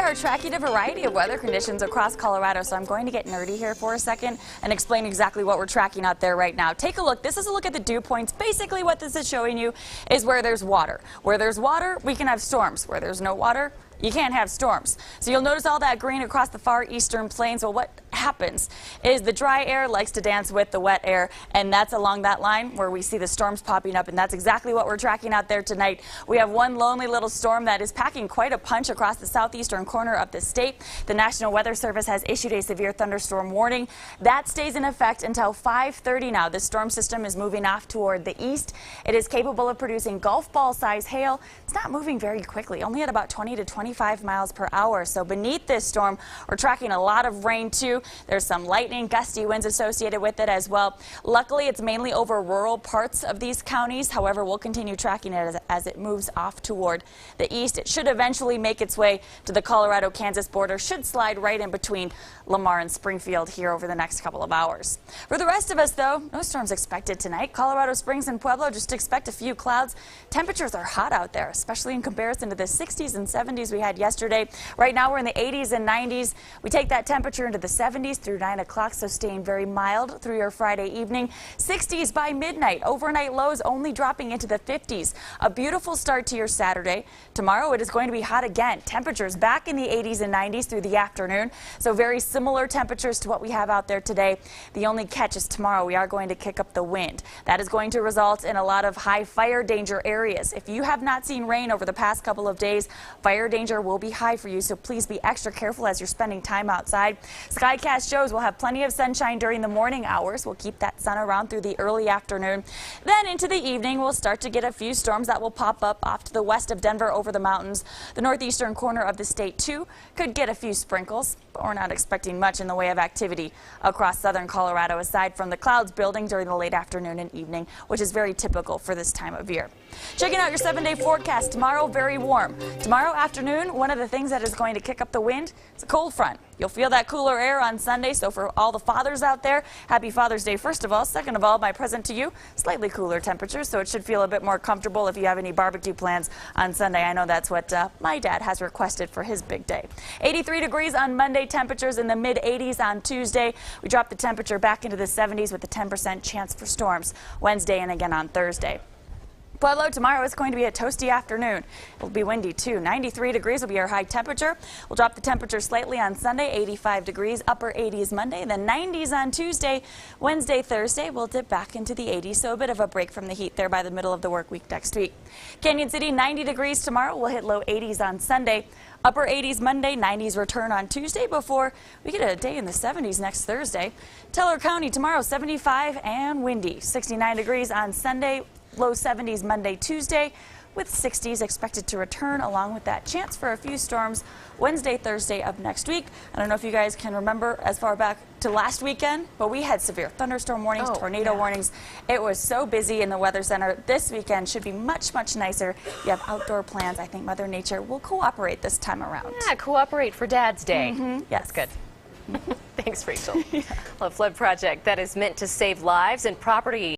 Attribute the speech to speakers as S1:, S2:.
S1: are tracking a variety of weather conditions across Colorado, so I'm going to get nerdy here for a second and explain exactly what we're tracking out there right now. Take a look. This is a look at the dew points. Basically what this is showing you is where there's water. Where there's water, we can have storms. Where there's no water, you can't have storms. So you'll notice all that green across the far eastern plains. Well, what happens is the dry air likes to dance with the wet air, and that's along that line where we see the storms popping up, and that's exactly what we're tracking out there tonight. We have one lonely little storm that is packing quite a punch across the southeastern corner of the state. The National Weather Service has issued a severe thunderstorm warning. That stays in effect until 5:30 now. This storm system is moving off toward the east. It is capable of producing golf ball size hail. It's not moving very quickly, only at about 20 to 25 miles per hour. So beneath this storm, we're tracking a lot of rain too. There's some lightning, gusty winds associated with it as well. Luckily, it's mainly over rural parts of these counties. However, we'll continue tracking it as it moves off toward the east. It should eventually make its way to the Colorado-Kansas border, should slide right in between Lamar and Springfield here over the next couple of hours. For the rest of us, though, no storms expected tonight. Colorado Springs and Pueblo, just expect a few clouds. Temperatures are hot out there, especially in comparison to the 60s and 70s we had yesterday. Right now, we're in the 80s and 90s. We take that temperature into the 70s through 9 o'clock, so staying very mild through your Friday evening. 60s by midnight. Overnight lows only dropping into the 50s. A beautiful start to your Saturday. Tomorrow, it is going to be hot again. Temperatures back in the 80s and 90s through the afternoon, so very similar temperatures to what we have out there today. The only catch is tomorrow we are going to kick up the wind. That is going to result in a lot of high fire danger areas. If you have not seen rain over the past couple of days, fire danger will be high for you, so please be extra careful as you're spending time outside. Skycast shows we'll have plenty of sunshine during the morning hours. We'll keep that sun around through the early afternoon. Then into the evening, we'll start to get a few storms that will pop up off to the west of Denver over the mountains. The northeastern corner of the state, too, could get a few sprinkles, but we're not expecting much in the way of activity across southern Colorado, aside from the clouds building during the late afternoon and evening, which is very typical for this time of year. Checking out your 7-day forecast. Tomorrow, very warm. Tomorrow afternoon, one of the things that is going to kick up the wind is a cold front. You'll feel that cooler air on Sunday, so for all the fathers out there, happy Father's Day first of all. Second of all, my present to you, slightly cooler temperatures, so it should feel a bit more comfortable if you have any barbecue plans on Sunday. I know that's what my dad has requested for his big day. 83 degrees on Monday, temperatures in the mid-80s on Tuesday. We drop the temperature back into the 70s with a 10% chance for storms Wednesday and again on Thursday. Pueblo, tomorrow is going to be a toasty afternoon. It'll be windy too. 93 degrees will be our high temperature. We'll drop the temperature slightly on Sunday, 85 degrees, upper 80s Monday, then 90s on Tuesday. Wednesday, Thursday, we'll dip back into the 80s, so a bit of a break from the heat there by the middle of the work week next week. Canyon City, 90 degrees tomorrow. We'll hit low 80s on Sunday. Upper 80s Monday, 90s return on Tuesday before we get a day in the 70s next Thursday. Teller County tomorrow, 75 and windy. 69 degrees on Sunday. Low 70s Monday, Tuesday, with 60s expected to return, along with that chance for a few storms Wednesday, Thursday of next week. I don't know if you guys can remember as far back to last weekend, but we had severe thunderstorm warnings, tornado warnings. It was so busy in the Weather Center. This weekend should be much, much nicer. You have outdoor plans. I think Mother Nature will cooperate this time around.
S2: Yeah, cooperate for Dad's Day.
S1: Yes.
S2: That's good. Thanks, Rachel. Yeah. A flood project that is meant to save lives and property.